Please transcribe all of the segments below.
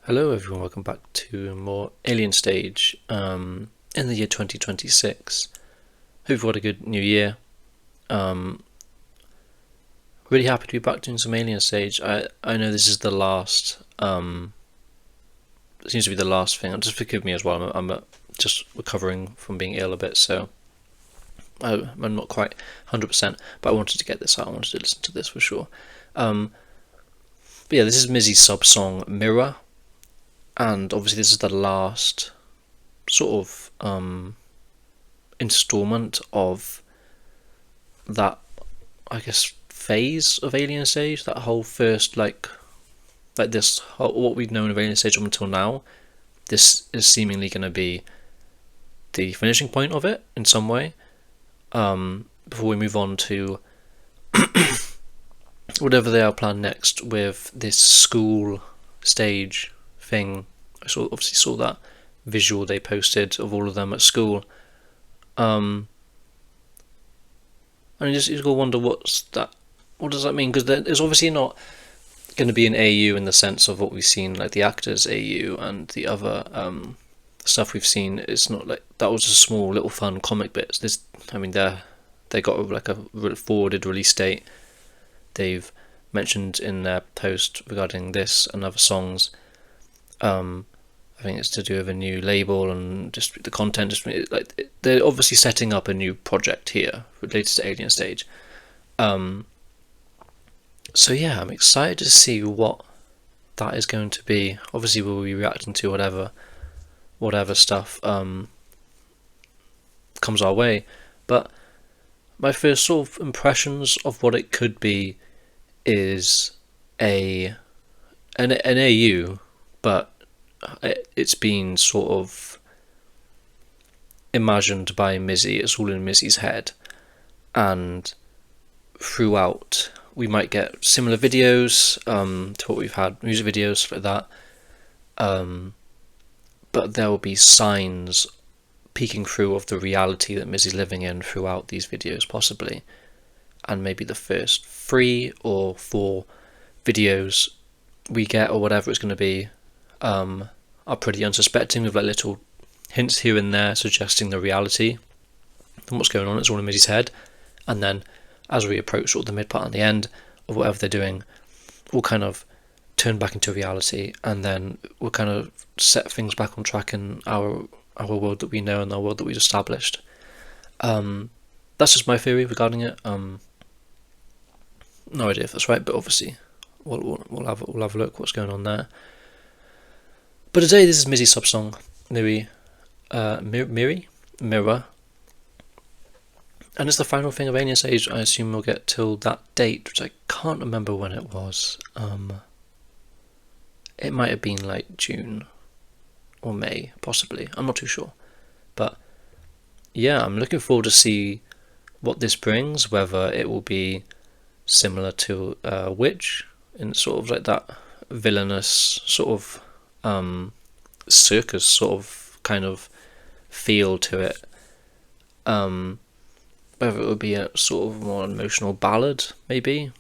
Hello everyone, welcome back to more Alien Stage in the year 2026. Hope you've had a good new year. Really happy to be back doing some Alien Stage. I know this is the last, it seems to be the last thing. Just forgive me as well, I'm just recovering from being ill a bit, so I'm not quite 100%, but I wanted to get this out, I wanted to listen to this for sure. But yeah, this is Mizi Sub Song MirroR. And obviously this is the last sort of installment of that, I guess, phase of Alien Stage, that whole first like this whole, what we've known of Alien Stage up until now. This is seemingly going to be the finishing point of it in some way, before we move on to whatever they are planned next with this school stage thing. I obviously saw that visual they posted of all of them at school, and you just go wonder what does that mean, because there's obviously not going to be an AU in the sense of what we've seen, like the actors AU and the other stuff we've seen. It's not like that was a small little fun comic bits. They got like a forwarded release date. They've mentioned in their post regarding this and other songs. I think it's to do with a new label and just the content. They're obviously setting up a new project here related to Alien Stage. So yeah, I'm excited to see what that is going to be. Obviously, we'll be reacting to whatever stuff comes our way. But my first sort of impressions of what it could be is an AU, but it's been sort of imagined by Mizzy. It's all in Mizzy's head, and throughout we might get similar videos to what we've had, music videos like that, but there will be signs peeking through of the reality that Mizzy's living in throughout these videos possibly, and maybe the first 3 or 4 videos we get, or whatever it's going to be, are pretty unsuspecting, with like little hints here and there suggesting the reality and what's going on. It's all in Mizzy's head, and then as we approach sort of the mid part and the end of whatever they're doing, we'll kind of turn back into reality, and then we'll kind of set things back on track in our world that we know and our world that we've established. That's just my theory regarding it. No idea if that's right, but obviously we'll have a look what's going on there. But today this is Mizi Sub Song MirroR, and it's the final thing of Alien Stage. I assume we'll get till that date, which I can't remember when it was. It might have been like June or May, possibly. I'm not too sure, but yeah, I'm looking forward to see what this brings. Whether it will be similar to Witch, in sort of like that villainous sort of circus sort of kind of feel to it. Whether it would be a sort of more emotional ballad, maybe,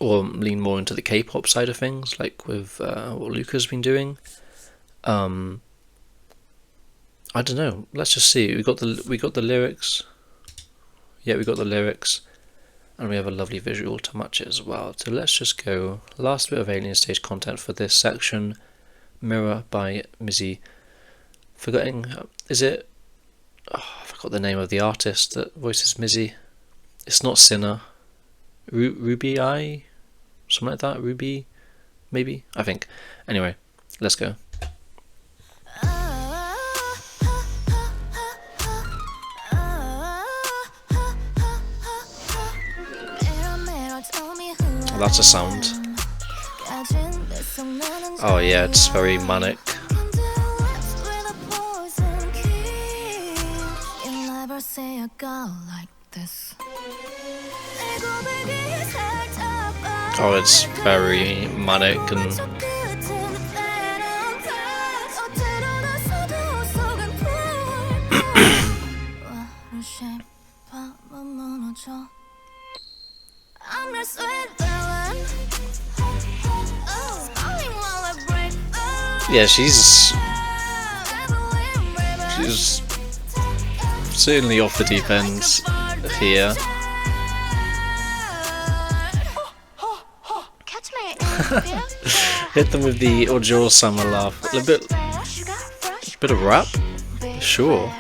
or lean more into the K-pop side of things, like with what Luca's been doing. I don't know. Let's just see. We got the lyrics. Yeah, we got the lyrics, and we have a lovely visual to match it as well. So let's just go. Last bit of Alien Stage content for this section. MirroR by Mizzy. Is it? Oh, I forgot the name of the artist that voices Mizzy. It's not Sinner. Ruby Eye? Something like that? Ruby? Maybe? I think. Anyway, let's go. Oh, that's a sound. Oh yeah, it's very manic. Oh, it's very manic and Yeah, she's certainly off the deep end here. Hit them with the Ojo Summer laugh. A bit of rap? Sure.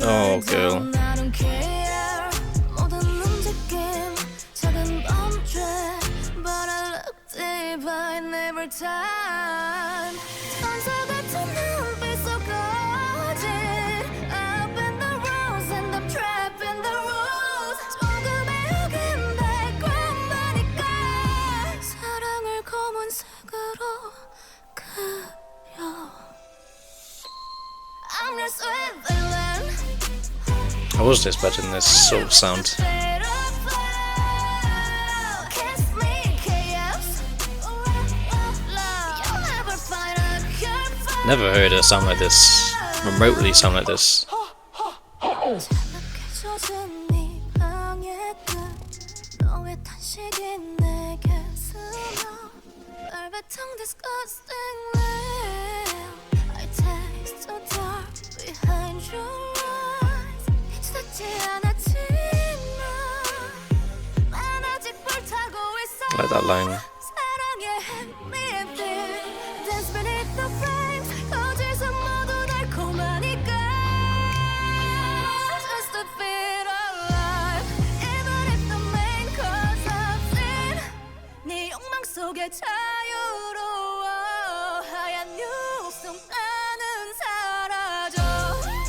Oh, girl. I was expecting this sort of sound. Never heard her sound like this, remotely sound like this. I like that line.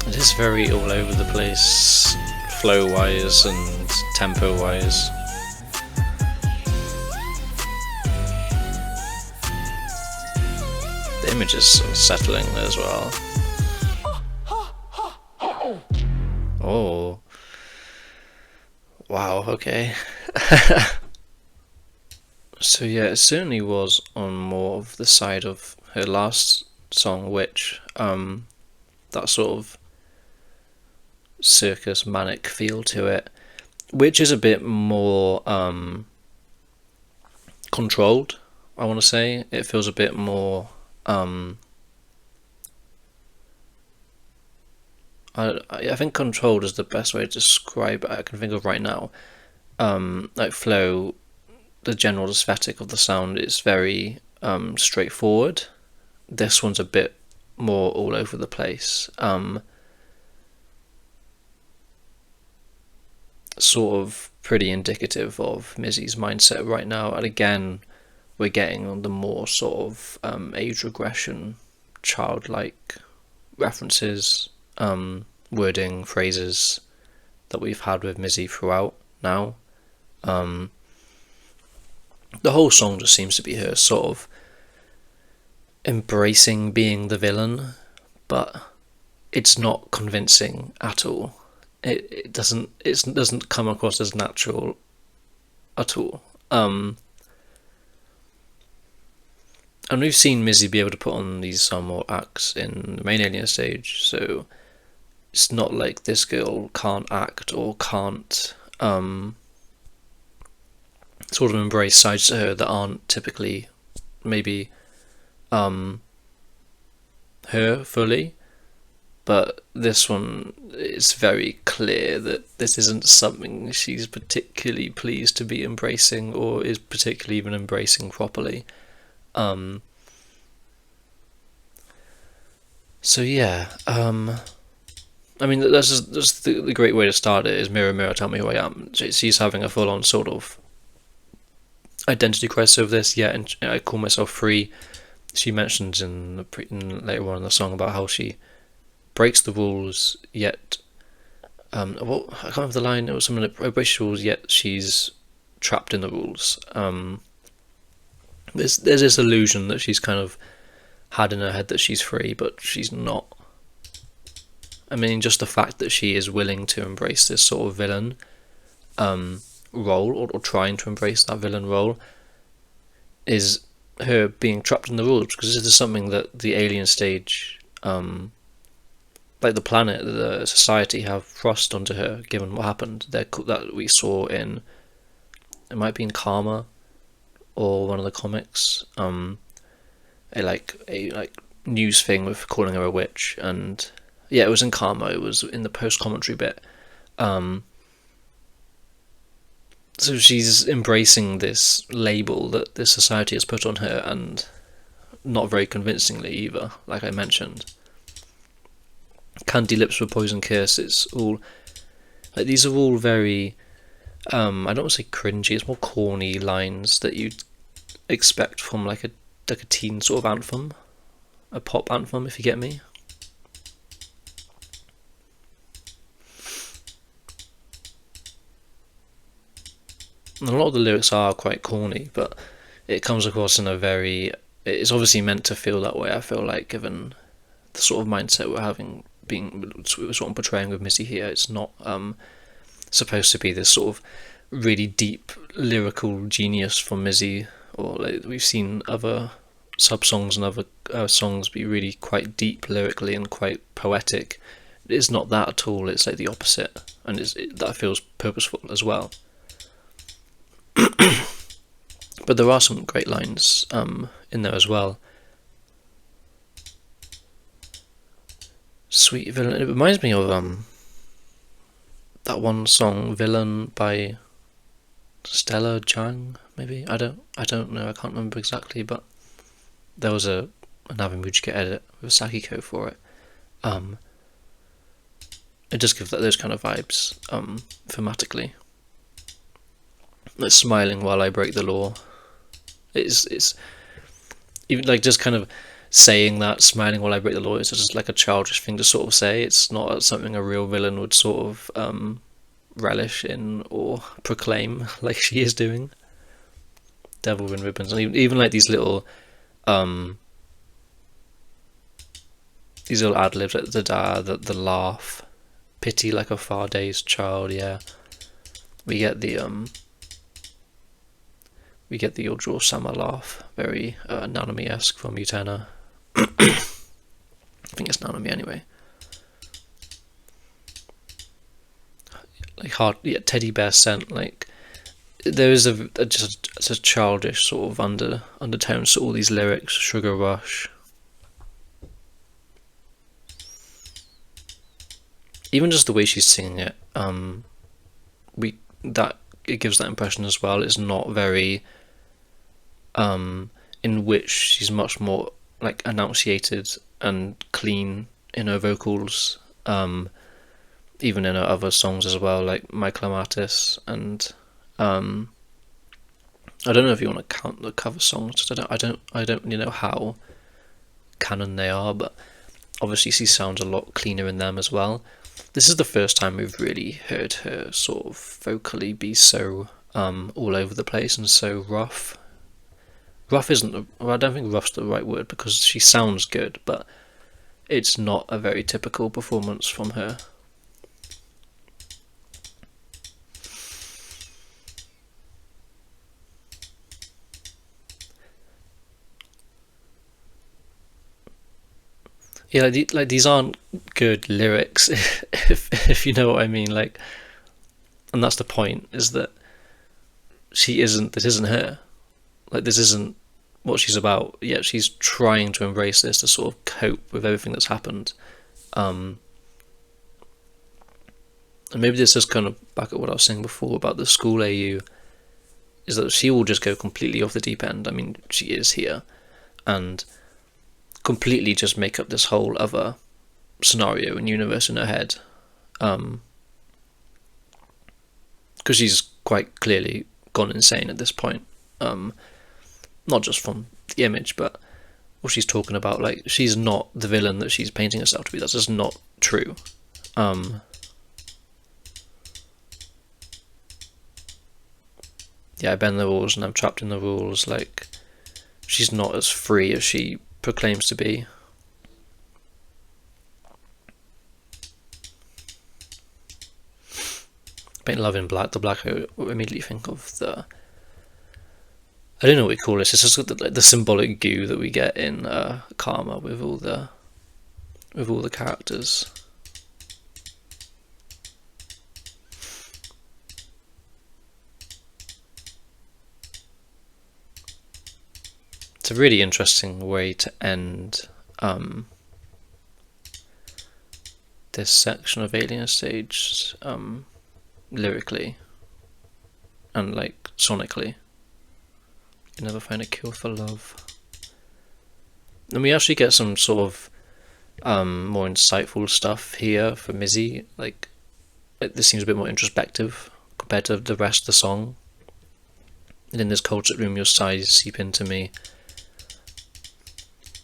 It is very all over the place, flow wise and tempo wise. The image is sort of settling as well. Oh. Wow, okay. So yeah, it certainly was on more of the side of her last song, which that sort of circus manic feel to it, which is a bit more controlled, I want to say. It feels a bit more I think controlled is the best way to describe it I can think of right now. Like flow, the general aesthetic of the sound is very straightforward. This one's a bit more all over the place. Sort of pretty indicative of Mizzy's mindset right now. And again, we're getting the more sort of age regression, childlike references, wording, phrases that we've had with Mizzy throughout now. The whole song just seems to be her sort of embracing being the villain, but it's not convincing at all. It doesn't come across as natural at all. And we've seen Mizzy be able to put on these some more acts in the main Alien stage, so it's not like this girl can't act or can't sort of embrace sides to her that aren't typically maybe her fully. But this one, it's very clear that this isn't something she's particularly pleased to be embracing, or is particularly even embracing properly. So yeah, I mean, that's just the great way to start it is Mirror, Mirror, Tell Me Who I Am. She's having a full-on sort of identity crisis over this, yeah, and I call myself free. She mentions in later on in the song about how she breaks the rules, yet I can't remember the line. It was something like breaks the rules, yet she's trapped in the rules. There's this illusion that she's kind of had in her head that she's free, but she's not. I mean, just the fact that she is willing to embrace this sort of villain role, or trying to embrace that villain role, is her being trapped in the rules, because this is something that the Alien stage, like the planet, the society have thrust onto her, given what happened that we saw in it might be in Karma or one of the comics, a news thing with calling her a witch, and yeah, it was in Karma. It was in the post commentary bit. So she's embracing this label that this society has put on her, and not very convincingly either. Like I mentioned, Candy Lips with Poison Kiss. It's all like these are all very I don't want to say cringy. It's more corny lines that you'd expect from like a teen sort of anthem, a pop anthem, if you get me. And a lot of the lyrics are quite corny, but it comes across in a very. It's obviously meant to feel that way. I feel like, given the sort of mindset we're having, we're sort of portraying with Mizzy here, it's not supposed to be this sort of really deep lyrical genius from Mizzy, or like we've seen other sub songs and other songs be really quite deep lyrically and quite poetic. It's not that at all. It's like the opposite, and that feels purposeful as well. But there are some great lines in there as well. Sweet Villain. It reminds me of that one song Villain by Stella Chang, maybe. I don't know. I can't remember exactly, but there was an Navimuchika edit with Sakiko for it. It just gives those kind of vibes thematically. Like smiling while I break the law. It's even like just kind of saying that, smiling while I break the law, is just like a childish thing to sort of say. It's not something a real villain would sort of relish in or proclaim like she is doing. Devil in ribbons, and even like these little ad libs, like the laugh, pity like a far day's child. Yeah, we get the Ojo Sama laugh, very Nanami-esque from Utena. I think it's Nanami anyway. Like hard, yeah, teddy bear scent. Like there is just a childish sort of undertones to all these lyrics. Sugar Rush. Even just the way she's singing it, it gives that impression as well. It's not very in which she's much more like enunciated and clean in her vocals, even in her other songs as well, like My Clematis, and I don't know if you want to count the cover songs. I don't really know how canon they are, but obviously she sounds a lot cleaner in them as well. This is the first time we've really heard her sort of vocally be so all over the place and so rough. Rough isn't. I don't think rough's the right word, because she sounds good, but it's not a very typical performance from her. Yeah, like these aren't good lyrics, if you know what I mean. Like, and that's the point, is that this isn't her. Like, this isn't what she's about. Yet she's trying to embrace this to sort of cope with everything that's happened. And maybe this is kind of back at what I was saying before about the school AU, is that she will just go completely off the deep end. I mean, she is here, and completely just make up this whole other scenario and universe in her head, because she's quite clearly gone insane at this point, not just from the image, but what she's talking about. Like, she's not the villain that she's painting herself to be. That's just not true. Yeah, I bend the rules and I'm trapped in the rules. Like, she's not as free as she proclaims to be. Paint Love in Black, the black, I immediately think of the, I don't know what we call this. It's just the symbolic goo that we get in Karma with all the characters. it's a really interesting way to end this section of Alien Stage, lyrically and like sonically. You never find a cure for love. And we actually get some sort of more insightful stuff here for Mizzy. Like, this seems a bit more introspective compared to the rest of the song. And in this cold room, your sighs seep into me.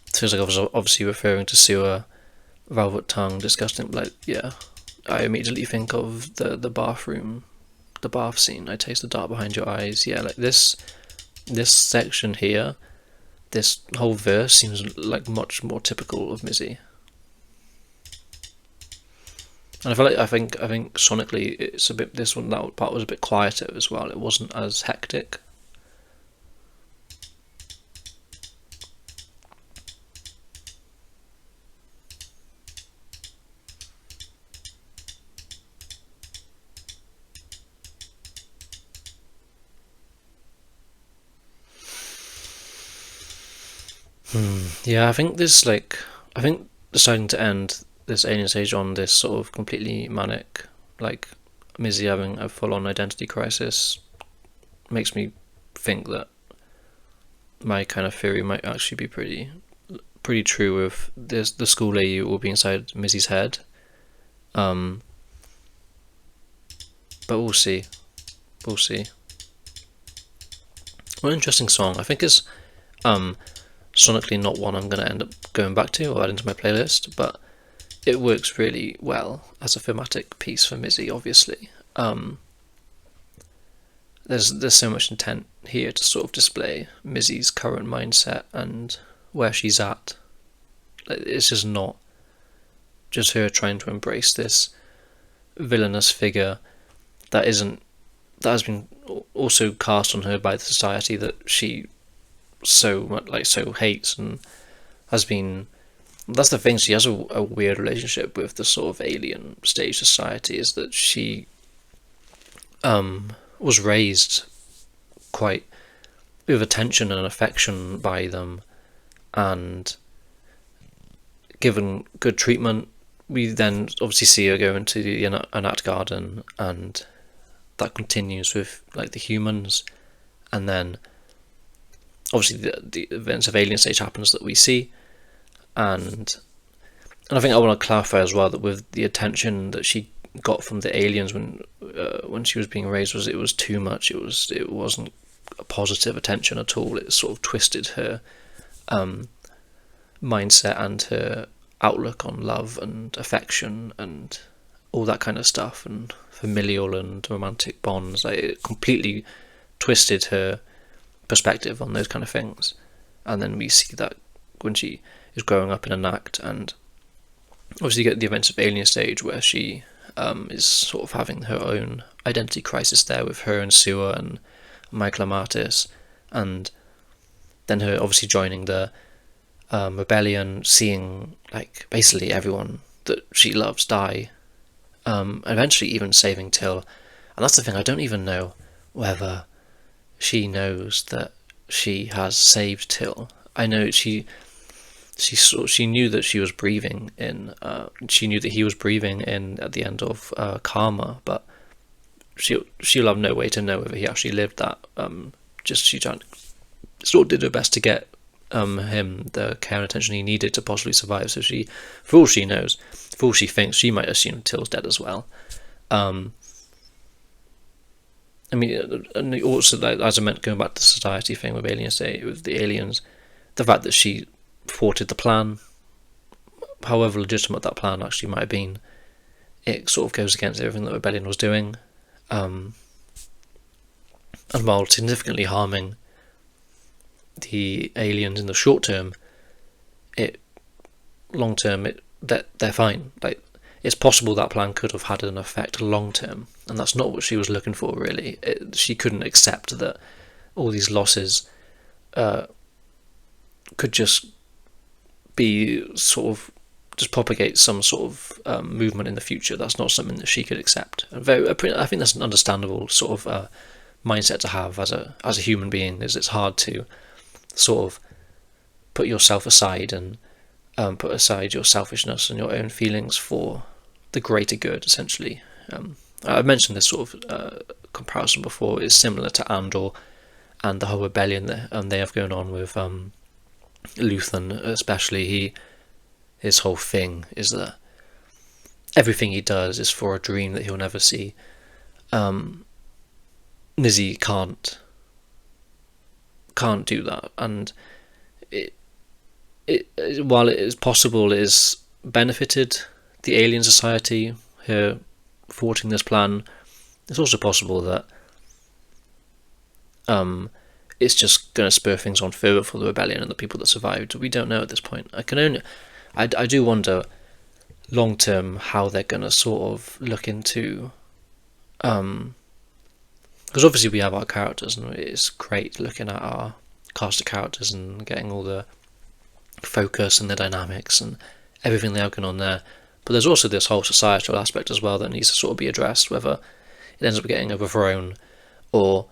It feels like I was obviously referring to Sewer, velvet tongue, disgusting. Like, yeah, I immediately think of the bathroom, the bath scene. I taste the dark behind your eyes. Yeah, like this section here, this whole verse seems like much more typical of Mizzy. And I think sonically it's a bit, that part was a bit quieter as well. It wasn't as hectic. Yeah, I think deciding to end this Alien Stage on this sort of completely manic, like Mizzy having a full-on identity crisis, makes me think that my kind of theory might actually be pretty true with the school AU will be inside Mizzy's head. But we'll see. We'll see. What an interesting song. I think it's sonically not one I'm going to end up going back to or add into my playlist, but it works really well as a thematic piece for Mizzy, obviously. There's so much intent here to sort of display Mizzy's current mindset and where she's at. It's just not just her trying to embrace this villainous figure that has been also cast on her by the society that she so hates, and has been. That's the thing. She has a weird relationship with the sort of alien stage society. Is that she was raised quite with attention and affection by them, and given good treatment. We then obviously see her go into the Anat Garden, and that continues with like the humans, and then obviously the events of Alien Stage happens that we see, and I think I want to clarify as well that with the attention that she got from the aliens when she was being raised, it was too much. It wasn't a positive attention at all. It sort of twisted her mindset and her outlook on love and affection and all that kind of stuff, and familial and romantic bonds. Like, it completely twisted her perspective on those kind of things. And then we see that when she is growing up in an act, and obviously you get the events of Alien Stage where she is sort of having her own identity crisis there with her and Sewer and Michael Amatis, and then her obviously joining the rebellion, seeing like basically everyone that she loves die, eventually even saving Till. And that's the thing, I don't even know whether she knows that she has saved Till. I know she knew that she was breathing in. She knew that he was breathing in at the end of Karma, but she'll have no way to know whether he actually lived that. She sort of did her best to get him the care and attention he needed to possibly survive. So she, for all she knows, for all she thinks, she might assume Till's dead as well. I mean, and also, like, as I meant, going back to the society thing with aliens, with the aliens, the fact that she thwarted the plan, however legitimate that plan actually might have been, it sort of goes against everything that Rebellion was doing, and while significantly harming the aliens in the short term, long term, they're fine. Like, it's possible that plan could have had an effect long term, and that's not what she was looking for, really. She couldn't accept that all these losses could just be sort of just propagate some sort of movement in the future. That's not something that she could accept. I think that's an understandable sort of mindset to have as a human being. Is it's hard to sort of put yourself aside and put aside your selfishness and your own feelings for the greater good, essentially. I mentioned this sort of comparison before. Is similar to Andor and the whole rebellion that they have going on with Luthen, especially. His whole thing is that everything he does is for a dream that he'll never see. Mizzy can't do that, and while it is possible, it is benefited the alien society, her thwarting this plan. It's also possible that it's just going to spur things on further for the rebellion and the people that survived. We don't know at this point. I do wonder long term how they're going to sort of look into, because obviously we have our characters and it's great looking at our cast of characters and getting all the focus and the dynamics and everything they have going on there. But there's also this whole societal aspect as well that needs to sort of be addressed, whether it ends up getting overthrown or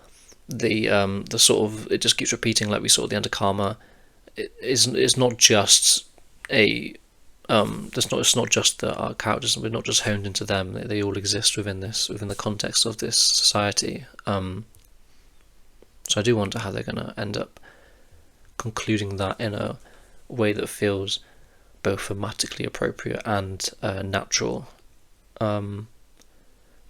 the sort of, it just keeps repeating like we saw at the end of Karma. It's not just it's not just that our characters, we're not just honed into them, they all exist within the context of this society. So I do wonder how they're going to end up concluding that in a way that feels both thematically appropriate and natural. But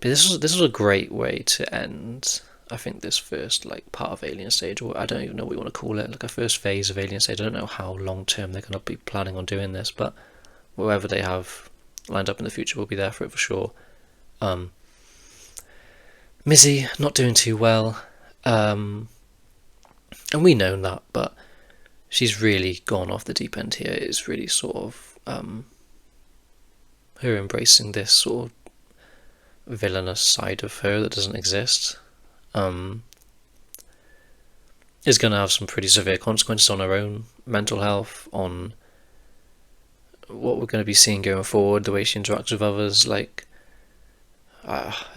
this was a great way to end, I think, this first part of Alien Stage, or I don't even know what you want to call it, a first phase of Alien Stage. I don't know how long term they're going to be planning on doing this, but whatever they have lined up in the future, we'll be there for it for sure. Mizzy not doing too well, and we know that, but she's really gone off the deep end here. It's really sort of her embracing this sort of villainous side of her that doesn't exist. Is going to have some pretty severe consequences on her own mental health, on what we're going to be seeing going forward, the way she interacts with others. It's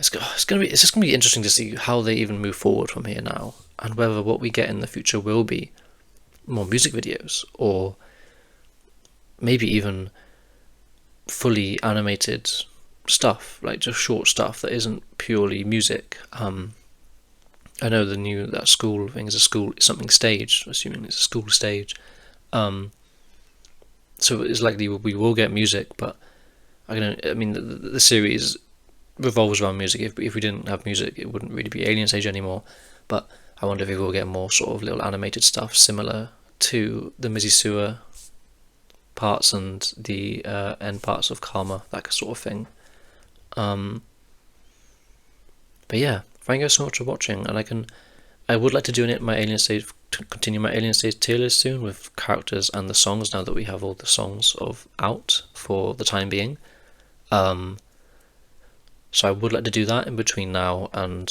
just going to be interesting to see how they even move forward from here now, and whether what we get in the future will be more music videos, or maybe even fully animated stuff, just short stuff that isn't purely music. I know that school thing is something stage, assuming it's a school stage. So it's likely we will get music, but the series revolves around music. If we didn't have music, it wouldn't really be Alien Stage anymore. But I wonder if we will get more sort of little animated stuff similar to the Mizzy Sewer parts and the end parts of Karma, that sort of thing. But yeah, thank you guys so much for watching, and I would like to do continue my Alien Stage tier list soon with characters and the songs, now that we have all the songs out for the time being. So I would like to do that in between now and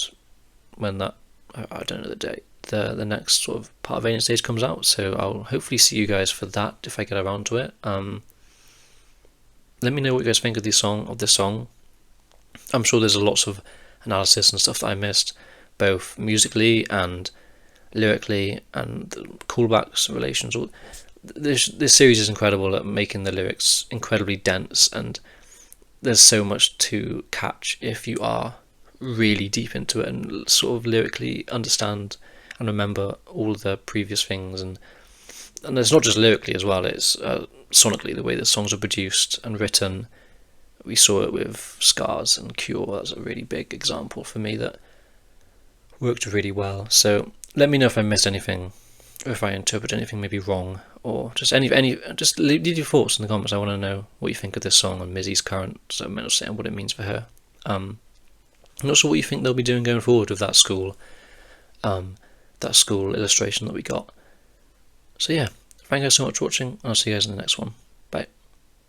when that, I don't know the date, the next sort of part of Alien Stage comes out, so I'll hopefully see you guys for that if I get around to it. Let me know what you guys think of this song. I'm sure there's lots of analysis and stuff that I missed, both musically and lyrically, and callbacks, relations. This series is incredible at making the lyrics incredibly dense, and there's so much to catch if you are really deep into it and sort of lyrically understand and remember all the previous things. And it's not just lyrically as well, it's sonically, the way the songs are produced and written. We saw it with Scars and Cure. That's a really big example for me that worked really well. So let me know if I missed anything, or if I interpret anything maybe wrong, or just just leave your thoughts in the comments. I want to know what you think of this song and Mizzy's current mental state and what it means for her. I'm not sure what you think they'll be doing going forward with that school illustration that we got. So yeah, thank you guys so much for watching, and I'll see you guys in the next one.